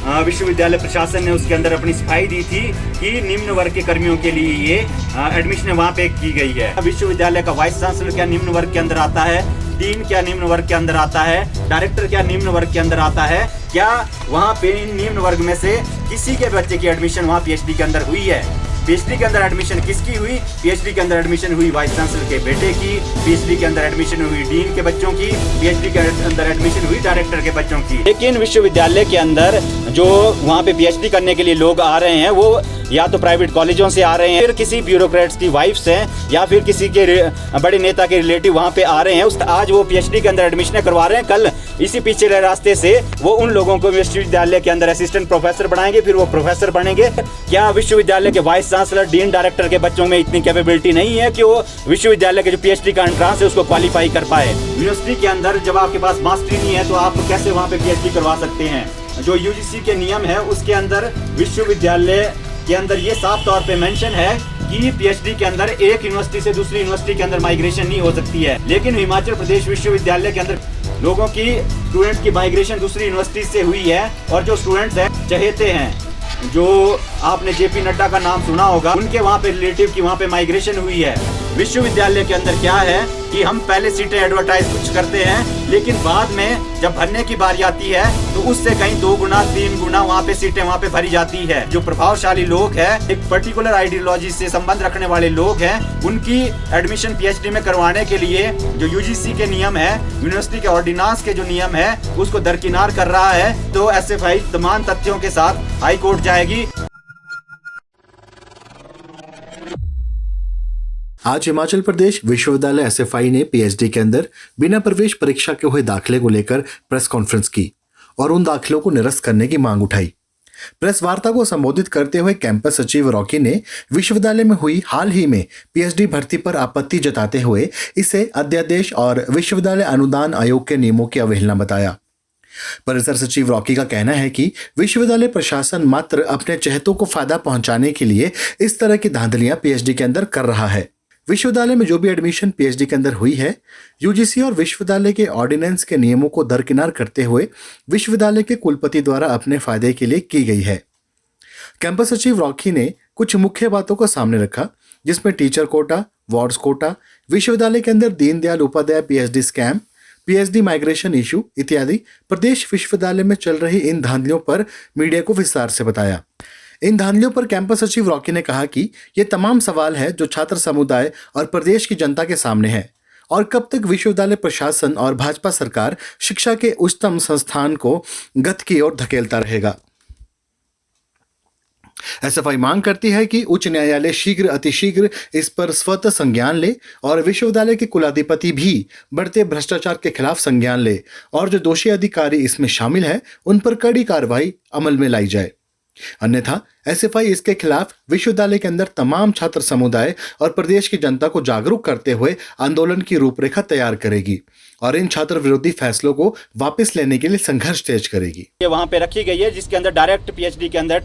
विश्वविद्यालय प्रशासन ने उसके अंदर अपनी सफाई दी थी कि निम्न वर्ग के कर्मियों के लिए ये एडमिशन वहाँ पे की गई है। विश्वविद्यालय का वाइस चांसलर क्या निम्न वर्ग के अंदर आता है, डीन क्या निम्न वर्ग के अंदर आता है, डायरेक्टर क्या निम्न वर्ग के अंदर आता है, क्या वहाँ पे निम्न वर्ग में से किसी के बच्चे की एडमिशन वहाँ पीएचडी के अंदर हुई है? पीएचडी के अंदर एडमिशन किसकी हुई? पीएचडी के अंदर एडमिशन हुई वाइस चांसलर के बेटे की, पीएचडी के अंदर एडमिशन हुई डीन के बच्चों की, पीएचडी के अंदर एडमिशन हुई डायरेक्टर के बच्चों की। लेकिन विश्वविद्यालय के अंदर जो वहाँ पे पीएचडी करने के लिए लोग आ रहे हैं वो या तो प्राइवेट कॉलेजों से आ रहे हैं, फिर किसी ब्यूरोक्रेट्स की वाइफ्स हैं, या फिर किसी के बड़े नेता के रिलेटिव वहाँ पे आ रहे हैं। आज वो पीएचडी के अंदर एडमिशन करवा रहे हैं, कल इसी पीछे रास्ते से वो उन लोगों को विश्वविद्यालय के अंदर असिस्टेंट प्रोफेसर बनाएंगे, फिर वो प्रोफेसर बनेंगे। क्या विश्वविद्यालय के वाइस चांसलर डीन डायरेक्टर के बच्चों में इतनी कैपेबिलिटी नहीं है कि वो विश्वविद्यालय के जो पीएचडी का एंट्रांस है उसको क्वालिफाई कर पाए? यूनिवर्सिटी के अंदर जब आपके पास मास्टरी नहीं है तो आप कैसे वहाँ पे पीएचडी करवा सकते हैं? जो यूजीसी के नियम है उसके अंदर विश्वविद्यालय के अंदर ये साफ तौर पे मेंशन है कि पीएचडी के अंदर एक यूनिवर्सिटी से दूसरी यूनिवर्सिटी के अंदर माइग्रेशन नहीं हो सकती है। लेकिन हिमाचल प्रदेश विश्वविद्यालय के अंदर लोगों की स्टूडेंट की माइग्रेशन दूसरी यूनिवर्सिटी से हुई है, और जो स्टूडेंट्स हैं चहेते हैं, जो आपने जेपी नड्डा का नाम सुना होगा, उनके वहाँ पे रिलेटिव की वहाँ पे माइग्रेशन हुई है। विश्वविद्यालय के अंदर क्या है कि हम पहले सीटें एडवर्टाइज कुछ करते हैं, लेकिन बाद में जब भरने की बारी आती है तो उससे कहीं 2 गुना 3 गुना वहाँ पे सीटें वहाँ पे भरी जाती है। जो प्रभावशाली लोग हैं, एक पर्टिकुलर आइडियोलॉजी से संबंध रखने वाले लोग हैं, उनकी एडमिशन पीएचडी में करवाने के लिए जो यूजीसी के नियम है, यूनिवर्सिटी के ऑर्डिनेंस के जो नियम है, उसको दरकिनार कर रहा है। तो एसएफआई तमाम तथ्यों के साथ हाई कोर्ट जाएगी। आज हिमाचल प्रदेश विश्वविद्यालय एसएफआई ने पीएचडी के अंदर बिना प्रवेश परीक्षा के हुए दाखिले को लेकर प्रेस कॉन्फ्रेंस की और उन दाखिलों को निरस्त करने की मांग उठाई। प्रेस वार्ता को संबोधित करते हुए कैंपस सचिव रॉकी ने विश्वविद्यालय में हुई हाल ही में पीएचडी भर्ती पर आपत्ति जताते हुए इसे अध्यादेश और विश्वविद्यालय अनुदान आयोग के नियमों की अवहेलना बताया। परिसर सचिव रॉकी का कहना है कि विश्वविद्यालय प्रशासन मात्र अपने चहेतों को फायदा पहुंचाने के लिए इस तरह की धांधलियां पीएचडी के अंदर कर रहा है। विश्वविद्यालय में जो भी एडमिशन पीएचडी के अंदर हुई है, यूजीसी और विश्वविद्यालय के ऑर्डिनेंस के नियमों को दरकिनार करते हुए विश्वविद्यालय के कुलपति द्वारा अपने फायदे के लिए की गई है। कैंपस सचिव रॉकी ने कुछ मुख्य बातों को सामने रखा, जिसमें टीचर कोटा, वार्ड्स कोटा, विश्वविद्यालय के अंदर Deendayal Upadhyay PhD scam, PhD migration issue इत्यादि प्रदेश विश्वविद्यालय में चल रही इन धांधलियों पर मीडिया को विस्तार से बताया। इन धांधलियों पर कैंपस सचिव रॉकी ने कहा कि ये तमाम सवाल है जो छात्र समुदाय और प्रदेश की जनता के सामने है, और कब तक विश्वविद्यालय प्रशासन और भाजपा सरकार शिक्षा के उच्चतम संस्थान को गत की ओर धकेलता रहेगा। एसएफआई मांग करती है कि उच्च न्यायालय शीघ्र अतिशीघ्र इस पर स्वतः संज्ञान ले और विश्वविद्यालय के कुलाधिपति भी बढ़ते भ्रष्टाचार के खिलाफ संज्ञान ले, और जो दोषी अधिकारी इसमें शामिल है उन पर कड़ी कार्रवाई अमल में लाई जाए। अन्यथा एसएफआई इसके खिलाफ विश्वविद्यालय के अंदर तमाम छात्र समुदाय और प्रदेश की जनता को जागरूक करते हुए आंदोलन की रूपरेखा तैयार करेगी और इन छात्र विरोधी फैसलों को वापस लेने के लिए संघर्ष तेज करेगी। ये वहाँ पे रखी गई है जिसके अंदर डायरेक्ट पीएचडी के अंदर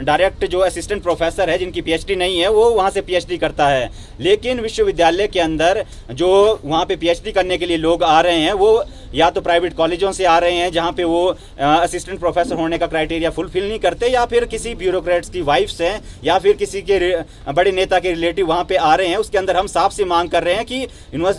डायरेक्ट जो असिस्टेंट प्रोफेसर है जिनकी पीएचडी नहीं है वो वहाँ से पीएचडी करता है। लेकिन विश्वविद्यालय के अंदर जो वहाँ पे पीएचडी करने के लिए लोग आ रहे हैं वो या तो प्राइवेट कॉलेजों से आ रहे हैं जहाँ पे वो असिस्टेंट प्रोफेसर होने का क्राइटेरिया फुलफिल नहीं करते, या फिर किसी ब्यूरोक्रेट्स की वाइफ्स हैं, या फिर किसी के बड़े नेता के रिलेटिव वहाँ पे आ रहे हैं। उसके अंदर हम साफ से मांग कर रहे हैं कि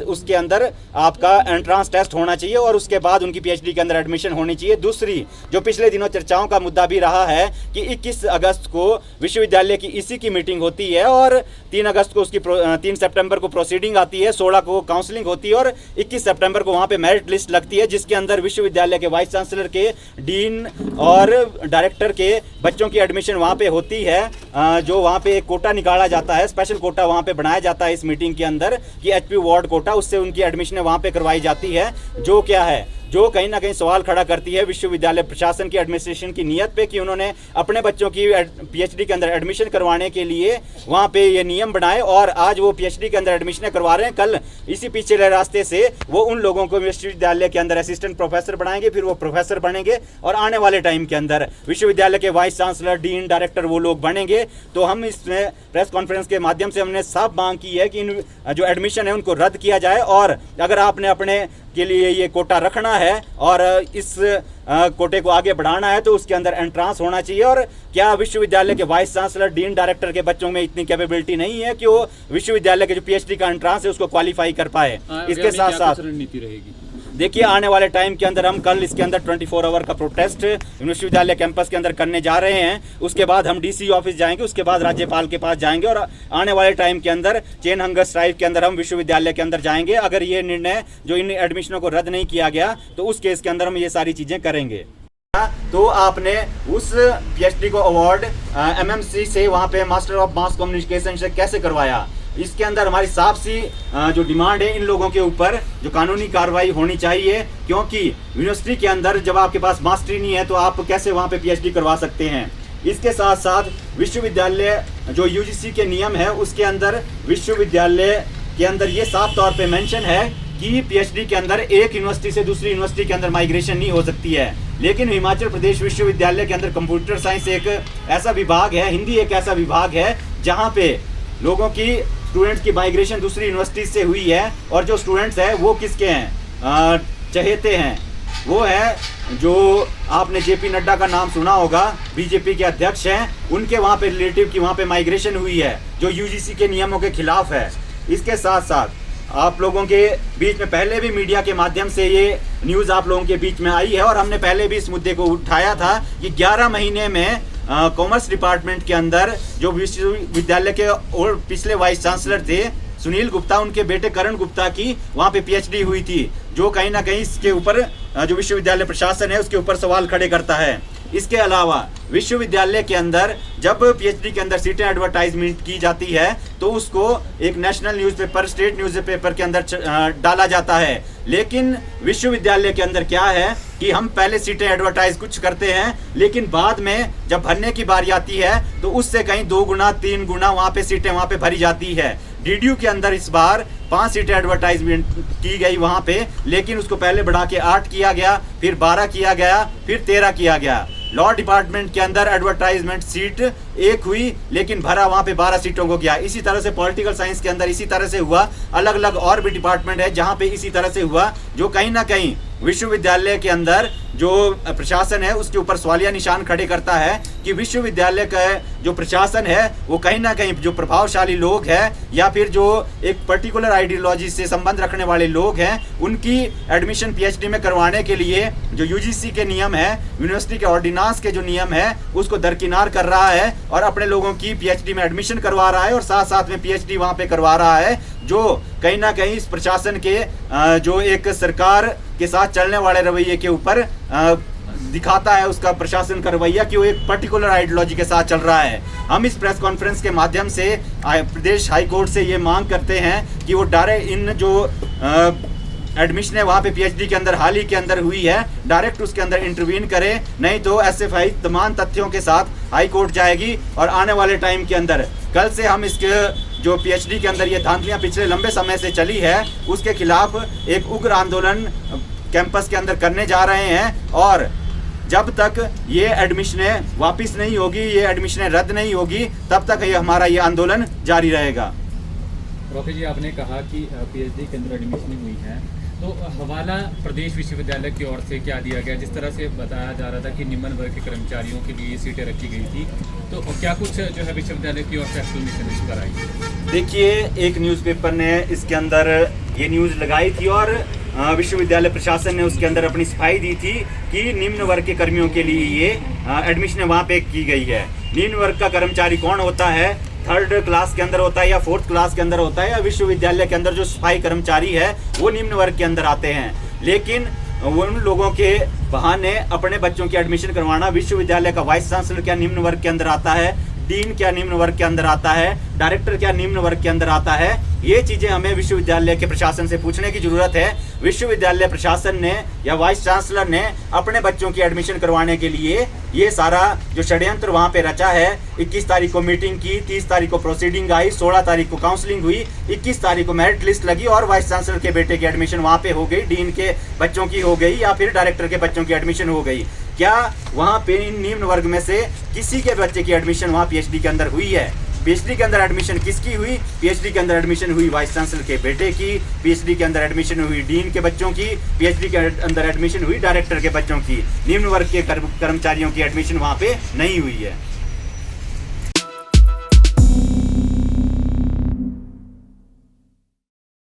उसके अंदर आपका एंट्रांस टेस्ट होना चाहिए और उसके बाद उनकी पीएचडी के अंदर एडमिशन होनी चाहिए। दूसरी जो पिछले दिनों चर्चाओं का मुद्दा भी रहा है कि 21 अगस्त को विश्वविद्यालय की इसी की मीटिंग होती है और 3 अगस्त को उसकी 3 सितंबर को प्रोसीडिंग आती है, 16 को काउंसलिंग होती है और 21 सितंबर को वहाँ पे मेरिट लिस्ट लगती है, जिसके अंदर विश्वविद्यालय के वाइस चांसलर के, डीन और डायरेक्टर के बच्चों की एडमिशन वहाँ पे होती है। जो वहाँ पे एक कोटा निकाला जाता है, स्पेशल कोटा वहाँ पे बनाया जाता है इस मीटिंग के अंदर कि एचपी वार्ड कोटा, उससे उनकी एडमिशन वहाँ पे करवाई जाती है। जो क्या है, जो कहीं ना कहीं सवाल खड़ा करती है विश्वविद्यालय प्रशासन की, एडमिनिस्ट्रेशन की नीयत पे कि उन्होंने अपने बच्चों की पीएचडी के अंदर एडमिशन करवाने के लिए वहाँ पे ये नियम बनाए और आज वो पीएचडी के अंदर एडमिशन करवा रहे हैं। कल इसी पीछे रास्ते से वो उन लोगों को विश्वविद्यालय के अंदर असिस्टेंट प्रोफेसर बनाएंगे, फिर वो प्रोफेसर बनेंगे और आने वाले टाइम के अंदर विश्वविद्यालय के वाइस चांसलर, डीन, डायरेक्टर वो लोग बनेंगे। तो हम इसमें प्रेस कॉन्फ्रेंस के माध्यम से हमने साफ मांग की है कि इन जो एडमिशन है उनको रद्द किया जाए और अगर आपने अपने के लिए ये कोटा रखना है और इस कोटे को आगे बढ़ाना है तो उसके अंदर एंट्रांस होना चाहिए। और क्या विश्वविद्यालय के वाइस चांसलर, डीन, डायरेक्टर के बच्चों में इतनी कैपेबिलिटी नहीं है कि वो विश्वविद्यालय के जो पीएचडी का एंट्रांस है उसको क्वालिफाई कर पाए। इसके साथ साथ रणनीति रहेगी, देखिए आने वाले टाइम के अंदर हम कल इसके अंदर 24 आवर का प्रोटेस्ट विश्वविद्यालय कैंपस के अंदर करने जा रहे हैं। उसके बाद हम डीसी ऑफिस जाएंगे, उसके बाद राज्यपाल के पास जाएंगे और आने वाले टाइम के अंदर चेन हंगर स्ट्राइक के अंदर हम विश्वविद्यालय के अंदर जाएंगे। अगर ये निर्णय जो इन एडमिशनों को रद्द नहीं किया गया तो उस केस के अंदर हम ये सारी चीजें करेंगे। तो आपने उस पीएचडी को अवार्ड एमएमसी से, वहां पे मास्टर ऑफ मास कम्युनिकेशन से कैसे करवाया? इसके अंदर हमारी साफ सी जो डिमांड है, इन लोगों के ऊपर जो कानूनी कार्रवाई होनी चाहिए, क्योंकि यूनिवर्सिटी के अंदर जब आपके पास मास्टरी नहीं है तो आप कैसे वहां पे पीएचडी करवा सकते हैं। इसके साथ साथ विश्वविद्यालय जो यूजीसी के नियम है उसके अंदर विश्वविद्यालय के अंदर ये साफ तौर पे मेंशन है कि पीएचडी के अंदर एक यूनिवर्सिटी से दूसरी यूनिवर्सिटी के अंदर माइग्रेशन नहीं हो सकती है। लेकिन हिमाचल प्रदेश विश्वविद्यालय के अंदर कंप्यूटर साइंस एक ऐसा विभाग है, हिंदी एक ऐसा विभाग है जहाँ पे लोगों की, स्टूडेंट्स की माइग्रेशन दूसरी यूनिवर्सिटी से हुई है। और जो स्टूडेंट्स हैं वो किसके हैं? चहेते हैं। वो है जो आपने जेपी नड्डा का नाम सुना होगा, बीजेपी के अध्यक्ष हैं, उनके वहाँ पे रिलेटिव की वहाँ पे माइग्रेशन हुई है जो यूजीसी के नियमों के खिलाफ है। इसके साथ साथ आप लोगों के बीच में पहले भी मीडिया के माध्यम से ये न्यूज़ आप लोगों के बीच में आई है और हमने पहले भी इस मुद्दे को उठाया था कि 11 महीने में कॉमर्स डिपार्टमेंट के अंदर जो विश्वविद्यालय के और पिछले वाइस चांसलर थे सुनील गुप्ता, उनके बेटे करण गुप्ता की वहाँ पे पीएचडी हुई थी, जो कहीं ना कहीं इसके ऊपर जो विश्वविद्यालय प्रशासन है उसके ऊपर सवाल खड़े करता है। इसके अलावा विश्वविद्यालय के अंदर जब पीएचडी के अंदर सीटें एडवर्टाइजमेंट की जाती है तो उसको एक नेशनल न्यूज़पेपर, स्टेट न्यूज़पेपर के अंदर डाला जाता है। लेकिन विश्वविद्यालय के अंदर क्या है कि हम पहले सीटें एडवर्टाइज कुछ करते हैं, लेकिन बाद में जब भरने की बारी आती है तो उससे कहीं 2 गुना 3 गुना वहाँ पे सीटें वहाँ पे भरी जाती है। डीडीयू के अंदर इस बार 5 सीटें एडवर्टाइजमेंट की गई वहाँ पे, लेकिन उसको पहले बढ़ा के 8 किया गया, फिर 12 किया गया, फिर 13 किया गया। लॉ डिपार्टमेंट के अंदर एडवर्टाइजमेंट सीट 1 हुई, लेकिन भरा वहाँ पे 12 सीटों को गया। इसी तरह से पॉलिटिकल साइंस के अंदर इसी तरह से हुआ। अलग अलग और भी डिपार्टमेंट है जहाँ पे इसी तरह से हुआ, जो कहीं ना कहीं विश्वविद्यालय के अंदर जो प्रशासन है उसके ऊपर सवालिया निशान खड़े करता है कि विश्वविद्यालय का जो प्रशासन है वो कहीं ना कहीं जो प्रभावशाली लोग हैं या फिर जो एक पर्टिकुलर आइडियोलॉजी से संबंध रखने वाले लोग हैं, उनकी एडमिशन पीएचडी में करवाने के लिए जो यूजीसी के नियम है, यूनिवर्सिटी के ऑर्डिनेंस के जो नियम है, उसको दरकिनार कर रहा है और अपने लोगों की पीएचडी में एडमिशन करवा रहा है और साथ साथ में पीएचडी वहाँ पे करवा रहा है, जो कहीं ना कहीं इस प्रशासन के जो एक सरकार के साथ चलने वाले रवैये के ऊपर दिखाता है उसका प्रशासन का रवैया कि वो एक पर्टिकुलर आइडियोलॉजी के साथ चल रहा है। हम इस प्रेस कॉन्फ्रेंस के माध्यम से प्रदेश हाई कोर्ट से ये मांग करते हैं कि वो डायरेक्ट इन जो एडमिशन है वहाँ पे पीएचडी के अंदर हाल ही के अंदर हुई है, डायरेक्ट उसके अंदर इंटरवीन करे, नहीं तो एसएफआई तमाम तथ्यों के साथ हाई कोर्ट जाएगी। और आने वाले टाइम के अंदर कल से हम इसके जो पीएचडी के अंदर ये धांधलियाँ पिछले लंबे समय से चली है उसके खिलाफ एक उग्र आंदोलन कैंपस के अंदर करने जा रहे हैं। और जब तक ये एडमिशनें वापस नहीं होगी, ये एडमिशनें रद्द नहीं होगी, तब तक ये हमारा ये आंदोलन जारी रहेगा। रॉकी जी, आपने कहा कि पीएचडी के अंदर एडमिशन हुई है, तो हवाला प्रदेश विश्वविद्यालय की ओर से क्या दिया गया? जिस तरह से बताया जा रहा था कि निम्न वर्ग के कर्मचारियों के लिए सीटें रखी गई थी, तो क्या कुछ जो है विश्वविद्यालय की ओर से एक्सप्लेनेशन इस पर आई? देखिए, एक न्यूज़पेपर ने इसके अंदर ये न्यूज़ लगाई थी और विश्वविद्यालय प्रशासन ने उसके अंदर अपनी सफाई दी थी कि निम्न वर्ग के कर्मियों के लिए ये एडमिशन वहाँ पे की गई है। निम्न वर्ग का कर्मचारी कौन होता है? 3rd क्लास के अंदर होता है या 4th क्लास के अंदर होता है, या विश्वविद्यालय के अंदर जो सफाई कर्मचारी है वो निम्न वर्ग के अंदर आते हैं। लेकिन उन लोगों के बहाने अपने बच्चों की एडमिशन करवाना, विश्वविद्यालय का वाइस चांसलर क्या निम्न वर्ग के अंदर आता है, डीन क्या निम्न वर्ग के अंदर आता है, डायरेक्टर क्या निम्न वर्ग के अंदर आता है, ये चीजें हमें विश्वविद्यालय के प्रशासन से पूछने की जरूरत है। विश्वविद्यालय प्रशासन ने या वाइस चांसलर ने अपने बच्चों की एडमिशन करवाने के लिए ये सारा जो षड्यंत्र वहाँ पे रचा है। 21 तारीख को मीटिंग की, 30 तारीख को प्रोसीडिंग आई, 16 तारीख को काउंसलिंग हुई, 21 तारीख को मेरिट लिस्ट लगी और वाइस चांसलर के बेटे की एडमिशन वहाँ पे हो गई, डीन के बच्चों की हो गई या फिर डायरेक्टर के बच्चों की एडमिशन हो गई। क्या वहाँ पे निम्न वर्ग में से किसी के बच्चे की एडमिशन वहाँ पीएचडी के अंदर हुई है? पीएचडी के अंदर एडमिशन किसकी हुई? पीएचडी के अंदर एडमिशन हुई वाइस चांसलर के बेटे की, पीएचडी के अंदर एडमिशन हुई डीन के बच्चों की, पीएचडी के अंदर एडमिशन हुई डायरेक्टर के बच्चों की। निम्न वर्ग के कर्मचारियों की एडमिशन वहाँ पे नहीं हुई है।